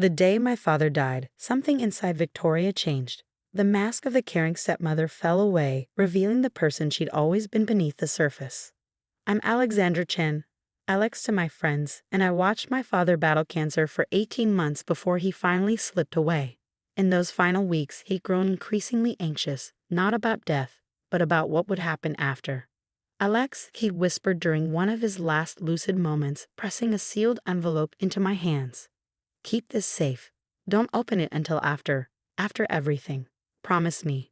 The day my father died, something inside Victoria changed. The mask of the caring stepmother fell away, revealing the person she'd always been beneath the surface. I'm Alexandra Chen, Alex to my friends, and I watched my father battle cancer for 18 months before he finally slipped away. In those final weeks, he'd grown increasingly anxious, not about death, but about what would happen after. Alex, he whispered during one of his last lucid moments, pressing a sealed envelope into my hands. Keep this safe. Don't open it until after everything. Promise me.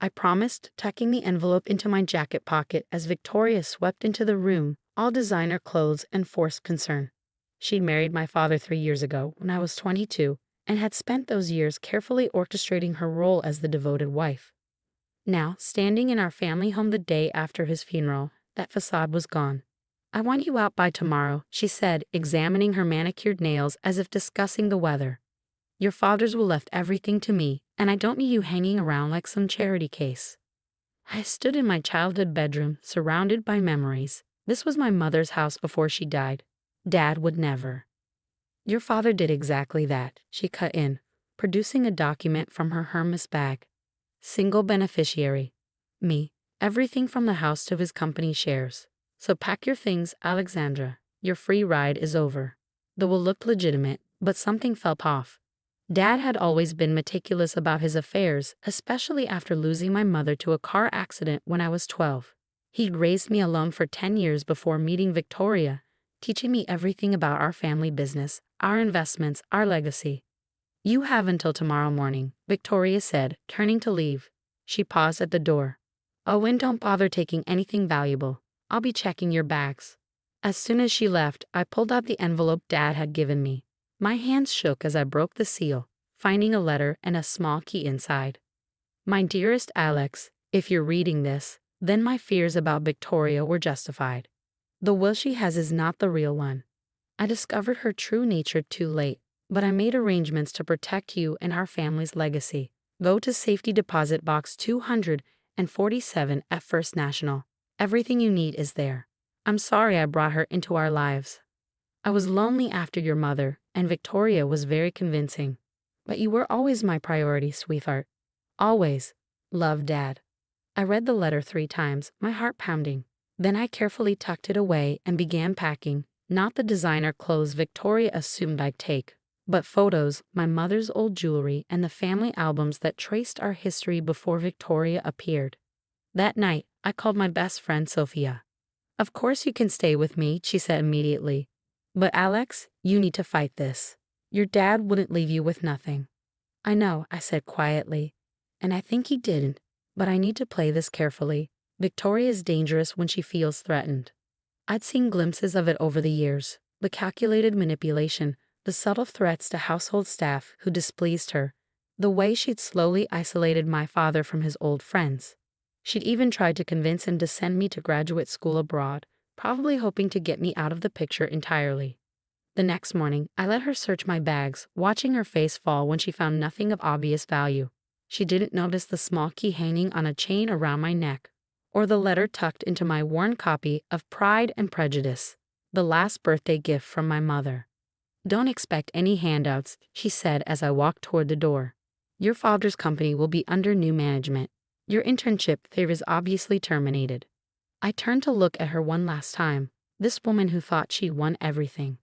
I promised, tucking the envelope into my jacket pocket as Victoria swept into the room, all designer clothes and forced concern. She'd married my father 3 years ago, when I was 22, and had spent those years carefully orchestrating her role as the devoted wife. Now, standing in our family home the day after his funeral, that facade was gone. I want you out by tomorrow, she said, examining her manicured nails as if discussing the weather. Your father's will left everything to me, and I don't need you hanging around like some charity case. I stood in my childhood bedroom, surrounded by memories. This was my mother's house before she died. Dad would never. Your father did exactly that, she cut in, producing a document from her Hermes bag. Single beneficiary. Me. Everything from the house to his company shares. So pack your things, Alexandra. Your free ride is over. The will looked legitimate, but something felt off. Dad had always been meticulous about his affairs, especially after losing my mother to a car accident when I was 12. He'd raised me alone for 10 years before meeting Victoria, teaching me everything about our family business, our investments, our legacy. You have until tomorrow morning, Victoria said, turning to leave. She paused at the door. Oh, and don't bother taking anything valuable. I'll be checking your bags. As soon as she left, I pulled out the envelope Dad had given me. My hands shook as I broke the seal, finding a letter and a small key inside. My dearest Alex, if you're reading this, then my fears about Victoria were justified. The will she has is not the real one. I discovered her true nature too late, but I made arrangements to protect you and our family's legacy. Go to safety deposit box 247 at First National. Everything you need is there. I'm sorry I brought her into our lives. I was lonely after your mother, and Victoria was very convincing. But you were always my priority, sweetheart. Always. Love, Dad. I read the letter 3 times, my heart pounding. Then I carefully tucked it away and began packing, not the designer clothes Victoria assumed I'd take, but photos, my mother's old jewelry, and the family albums that traced our history before Victoria appeared. That night, I called my best friend Sophia. Of course you can stay with me, she said immediately. But Alex, you need to fight this. Your dad wouldn't leave you with nothing. I know, I said quietly. And I think he didn't, but I need to play this carefully. Victoria is dangerous when she feels threatened. I'd seen glimpses of it over the years, the calculated manipulation, the subtle threats to household staff who displeased her, the way she'd slowly isolated my father from his old friends. She'd even tried to convince him to send me to graduate school abroad, probably hoping to get me out of the picture entirely. The next morning, I let her search my bags, watching her face fall when she found nothing of obvious value. She didn't notice the small key hanging on a chain around my neck, or the letter tucked into my worn copy of Pride and Prejudice, the last birthday gift from my mother. Don't expect any handouts, she said as I walked toward the door. Your father's company will be under new management. Your internship there is obviously terminated. I turned to look at her one last time, this woman who thought she'd won everything.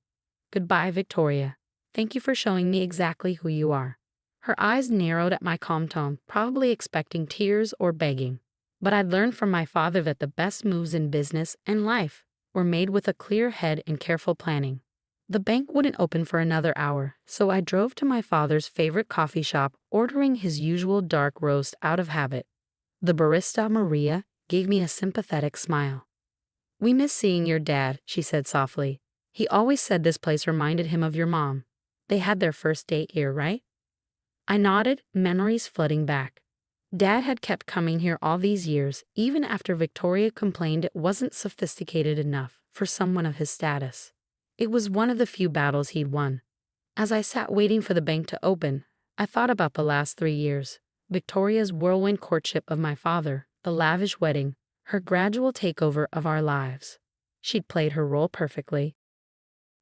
Goodbye, Victoria. Thank you for showing me exactly who you are. Her eyes narrowed at my calm tone, probably expecting tears or begging. But I'd learned from my father that the best moves in business and life were made with a clear head and careful planning. The bank wouldn't open for another hour, so I drove to my father's favorite coffee shop, ordering his usual dark roast out of habit. The barista, Maria, gave me a sympathetic smile. We miss seeing your dad, she said softly. He always said this place reminded him of your mom. They had their first date here, right? I nodded, memories flooding back. Dad had kept coming here all these years, even after Victoria complained it wasn't sophisticated enough for someone of his status. It was one of the few battles he'd won. As I sat waiting for the bank to open, I thought about the last 3 years. Victoria's whirlwind courtship of my father, the lavish wedding, her gradual takeover of our lives. She'd played her role perfectly.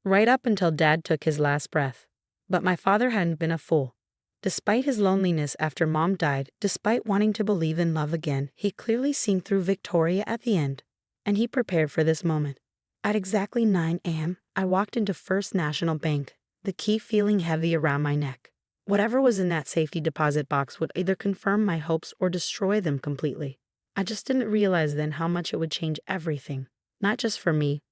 Right up until Dad took his last breath. But my father hadn't been a fool. Despite his loneliness after Mom died, despite wanting to believe in love again, he clearly seen through Victoria at the end. And he prepared for this moment. At exactly 9 a.m., I walked into First National Bank, the key feeling heavy around my neck. Whatever was in that safety deposit box would either confirm my hopes or destroy them completely. I just didn't realize then how much it would change everything. Not just for me,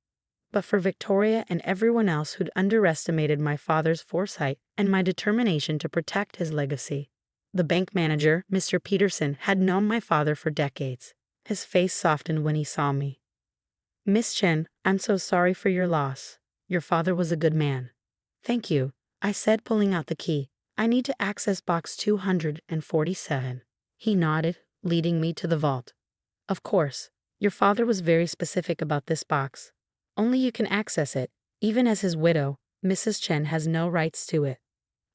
but for Victoria and everyone else who'd underestimated my father's foresight and my determination to protect his legacy. The bank manager, Mr. Peterson, had known my father for decades. His face softened when he saw me. "Miss Chen, I'm so sorry for your loss. Your father was a good man." "Thank you," I said, pulling out the key. "I need to access box 247. He nodded, leading me to the vault. "Of course. Your father was very specific about this box. Only you can access it. Even as his widow, Mrs. Chen has no rights to it."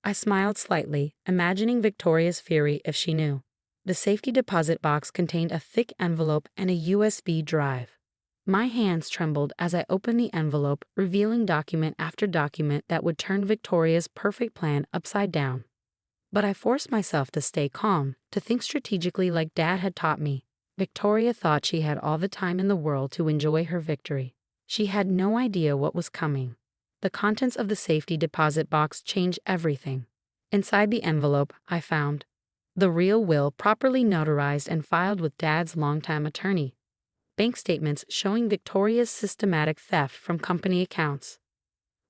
I smiled slightly, imagining Victoria's fury if she knew. The safety deposit box contained a thick envelope and a USB drive. My hands trembled as I opened the envelope, revealing document after document that would turn Victoria's perfect plan upside down. But I forced myself to stay calm, to think strategically like Dad had taught me. Victoria thought she had all the time in the world to enjoy her victory. She had no idea what was coming. The contents of the safety deposit box changed everything. Inside the envelope, I found the real will properly notarized and filed with Dad's longtime attorney. Bank statements showing Victoria's systematic theft from company accounts.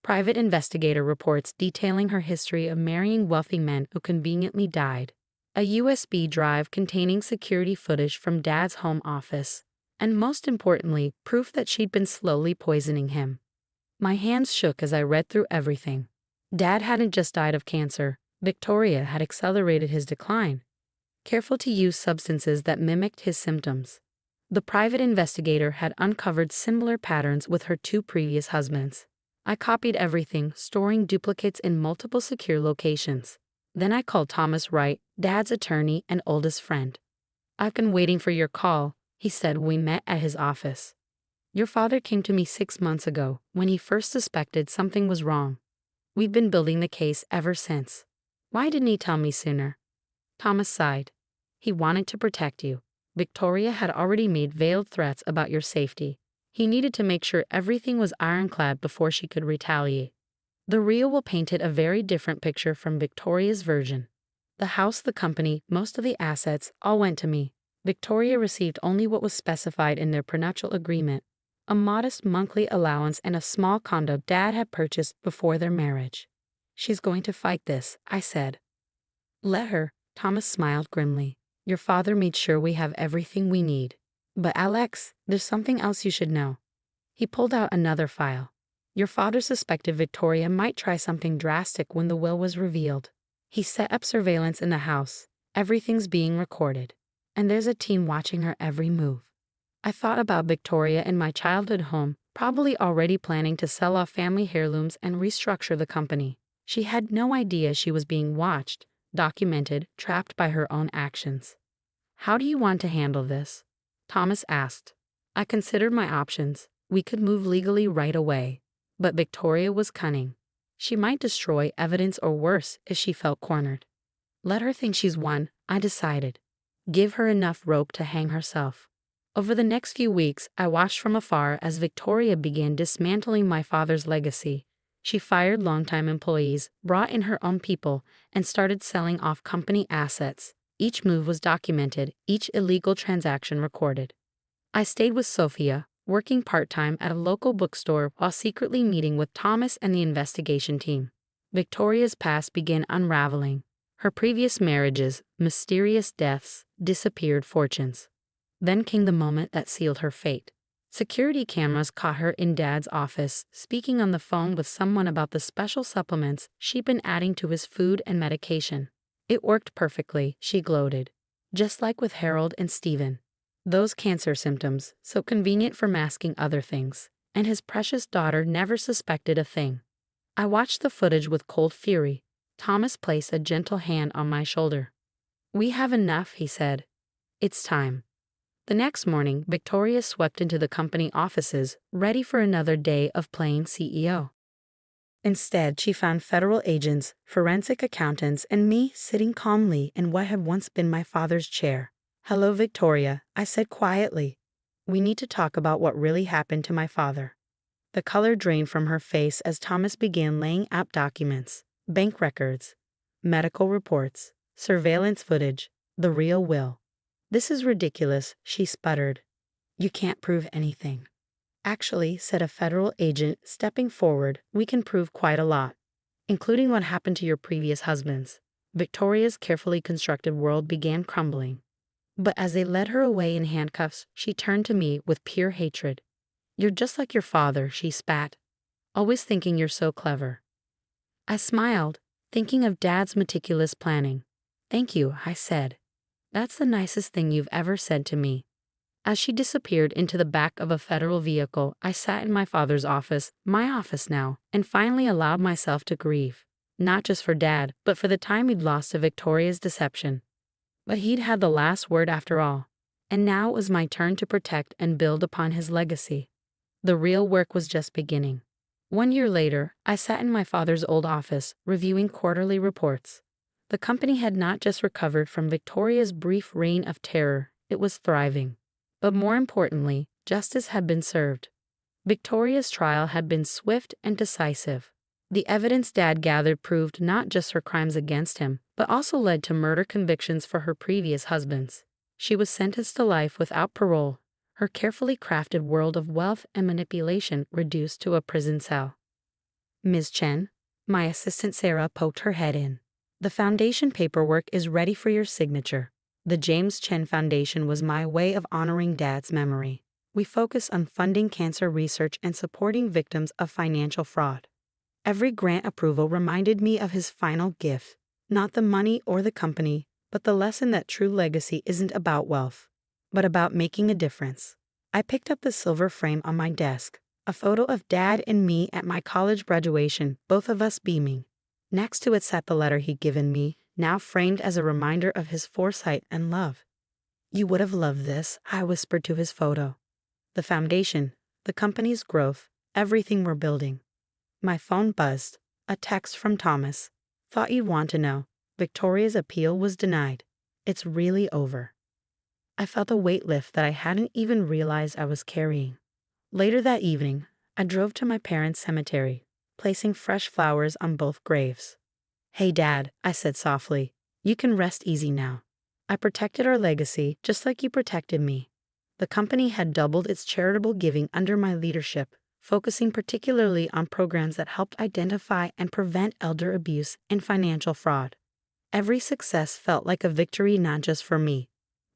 Private investigator reports detailing her history of marrying wealthy men who conveniently died. A USB drive containing security footage from Dad's home office. And most importantly, proof that she'd been slowly poisoning him. My hands shook as I read through everything. Dad hadn't just died of cancer. Victoria had accelerated his decline. Careful to use substances that mimicked his symptoms. The private investigator had uncovered similar patterns with her 2 previous husbands. I copied everything, storing duplicates in multiple secure locations. Then I called Thomas Wright, Dad's attorney and oldest friend. "I've been waiting for your call," he said when we met at his office. "Your father came to me 6 months ago when he first suspected something was wrong. We've been building the case ever since. Why didn't he tell me sooner?" Thomas sighed. "He wanted to protect you. Victoria had already made veiled threats about your safety. He needed to make sure everything was ironclad before she could retaliate." The real will painted a very different picture from Victoria's version. The house, the company, most of the assets, all went to me. Victoria received only what was specified in their prenuptial agreement, a modest monthly allowance and a small condo Dad had purchased before their marriage. "She's going to fight this," I said. "Let her," Thomas smiled grimly. "Your father made sure we have everything we need. But Alex, there's something else you should know." He pulled out another file. "Your father suspected Victoria might try something drastic when the will was revealed. He set up surveillance in the house. Everything's being recorded. And there's a team watching her every move." I thought about Victoria in my childhood home, probably already planning to sell off family heirlooms and restructure the company. She had no idea she was being watched, documented, trapped by her own actions. "How do you want to handle this?" Thomas asked. I considered my options. We could move legally right away. But Victoria was cunning. She might destroy evidence or worse if she felt cornered. Let her think she's won, I decided. Give her enough rope to hang herself. Over the next few weeks, I watched from afar as Victoria began dismantling my father's legacy. She fired longtime employees, brought in her own people, and started selling off company assets. Each move was documented, each illegal transaction recorded. I stayed with Sophia, working part-time at a local bookstore while secretly meeting with Thomas and the investigation team. Victoria's past began unraveling. Her previous marriages, mysterious deaths, disappeared fortunes. Then came the moment that sealed her fate. Security cameras caught her in Dad's office, speaking on the phone with someone about the special supplements she'd been adding to his food and medication. It worked perfectly, she gloated. Just like with Harold and Stephen. Those cancer symptoms, so convenient for masking other things. And his precious daughter never suspected a thing. I watched the footage with cold fury. Thomas placed a gentle hand on my shoulder. "We have enough," he said. "It's time." The next morning, Victoria swept into the company offices, ready for another day of playing CEO. Instead, she found federal agents, forensic accountants, and me sitting calmly in what had once been my father's chair. "Hello, Victoria," I said quietly. "We need to talk about what really happened to my father." The color drained from her face as Thomas began laying out documents, bank records, medical reports, surveillance footage, the real will. "This is ridiculous," she sputtered. "You can't prove anything." "Actually," said a federal agent, stepping forward, "we can prove quite a lot, including what happened to your previous husbands." Victoria's carefully constructed world began crumbling. But as they led her away in handcuffs, she turned to me with pure hatred. "You're just like your father," she spat. "Always thinking you're so clever." I smiled, thinking of Dad's meticulous planning. "Thank you," I said. "That's the nicest thing you've ever said to me." As she disappeared into the back of a federal vehicle, I sat in my father's office, my office now, and finally allowed myself to grieve. Not just for Dad, but for the time he'd lost to Victoria's deception. But he'd had the last word after all. And now it was my turn to protect and build upon his legacy. The real work was just beginning. 1 year later, I sat in my father's old office, reviewing quarterly reports. The company had not just recovered from Victoria's brief reign of terror, it was thriving. But more importantly, justice had been served. Victoria's trial had been swift and decisive. The evidence Dad gathered proved not just her crimes against him, but also led to murder convictions for her previous husbands. She was sentenced to life without parole, her carefully crafted world of wealth and manipulation reduced to a prison cell. "Ms. Chen," my assistant Sarah poked her head in. "The foundation paperwork is ready for your signature." The James Chen Foundation was my way of honoring Dad's memory. We focus on funding cancer research and supporting victims of financial fraud. Every grant approval reminded me of his final gift, not the money or the company, but the lesson that true legacy isn't about wealth, but about making a difference. I picked up the silver frame on my desk, a photo of Dad and me at my college graduation, both of us beaming. Next to it sat the letter he'd given me, now framed as a reminder of his foresight and love. "You would have loved this," I whispered to his photo. "The foundation, the company's growth, everything we're building." My phone buzzed. A text from Thomas. "Thought you'd want to know. Victoria's appeal was denied. It's really over." I felt a weight lift that I hadn't even realized I was carrying. Later that evening, I drove to my parents' cemetery, placing fresh flowers on both graves. "Hey, Dad," I said softly. "You can rest easy now. I protected our legacy just like you protected me." The company had doubled its charitable giving under my leadership, focusing particularly on programs that helped identify and prevent elder abuse and financial fraud. Every success felt like a victory not just for me,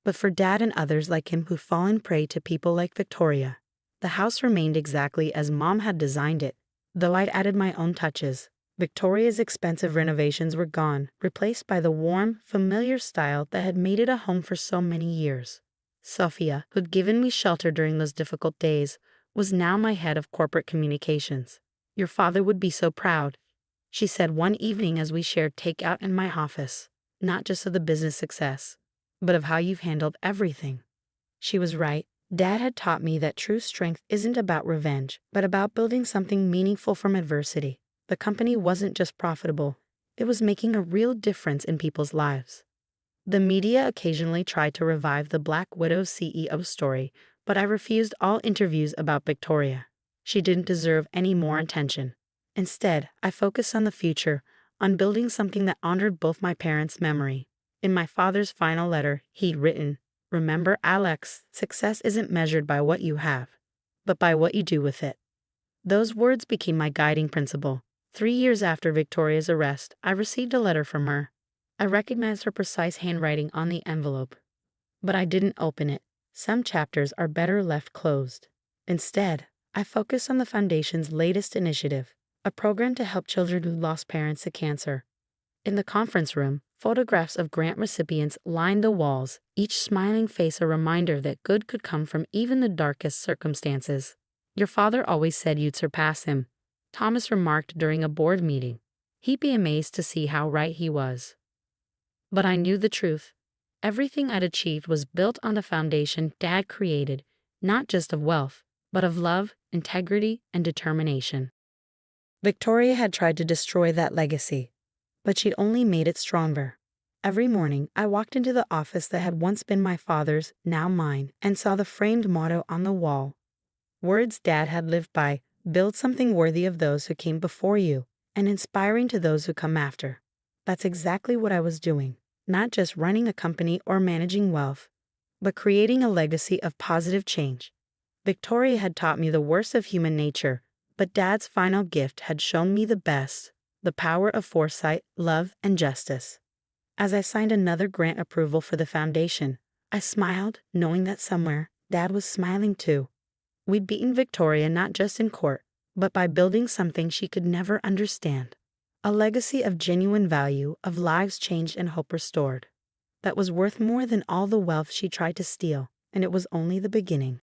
but for Dad and others like him who've fallen prey to people like Victoria. The house remained exactly as Mom had designed it, though I'd added my own touches. Victoria's expensive renovations were gone, replaced by the warm, familiar style that had made it a home for so many years. Sophia, who'd given me shelter during those difficult days, was now my head of corporate communications. "Your father would be so proud," she said one evening as we shared takeout in my office, "not just of the business success, but of how you've handled everything." She was right. Dad had taught me that true strength isn't about revenge, but about building something meaningful from adversity. The company wasn't just profitable, it was making a real difference in people's lives. The media occasionally tried to revive the Black Widow CEO story, but I refused all interviews about Victoria. She didn't deserve any more attention. Instead, I focused on the future, on building something that honored both my parents' memory. In my father's final letter, he'd written, "Remember, Alex, success isn't measured by what you have, but by what you do with it." Those words became my guiding principle. 3 years after Victoria's arrest, I received a letter from her. I recognized her precise handwriting on the envelope, but I didn't open it. Some chapters are better left closed. Instead, I focused on the Foundation's latest initiative, a program to help children who lost parents to cancer. In the conference room, photographs of grant recipients lined the walls, each smiling face a reminder that good could come from even the darkest circumstances. "Your father always said you'd surpass him," Thomas remarked during a board meeting. "He'd be amazed to see how right he was." But I knew the truth. Everything I'd achieved was built on the foundation Dad created, not just of wealth, but of love, integrity, and determination. Victoria had tried to destroy that legacy, but she'd only made it stronger. Every morning, I walked into the office that had once been my father's, now mine, and saw the framed motto on the wall. Words Dad had lived by: build something worthy of those who came before you, and inspiring to those who come after. That's exactly what I was doing, not just running a company or managing wealth, but creating a legacy of positive change. Victoria had taught me the worst of human nature, but Dad's final gift had shown me the best: the power of foresight, love, and justice. As I signed another grant approval for the foundation, I smiled, knowing that somewhere, Dad was smiling too. We'd beaten Victoria not just in court, but by building something she could never understand. A legacy of genuine value, of lives changed and hope restored. That was worth more than all the wealth she tried to steal, and it was only the beginning.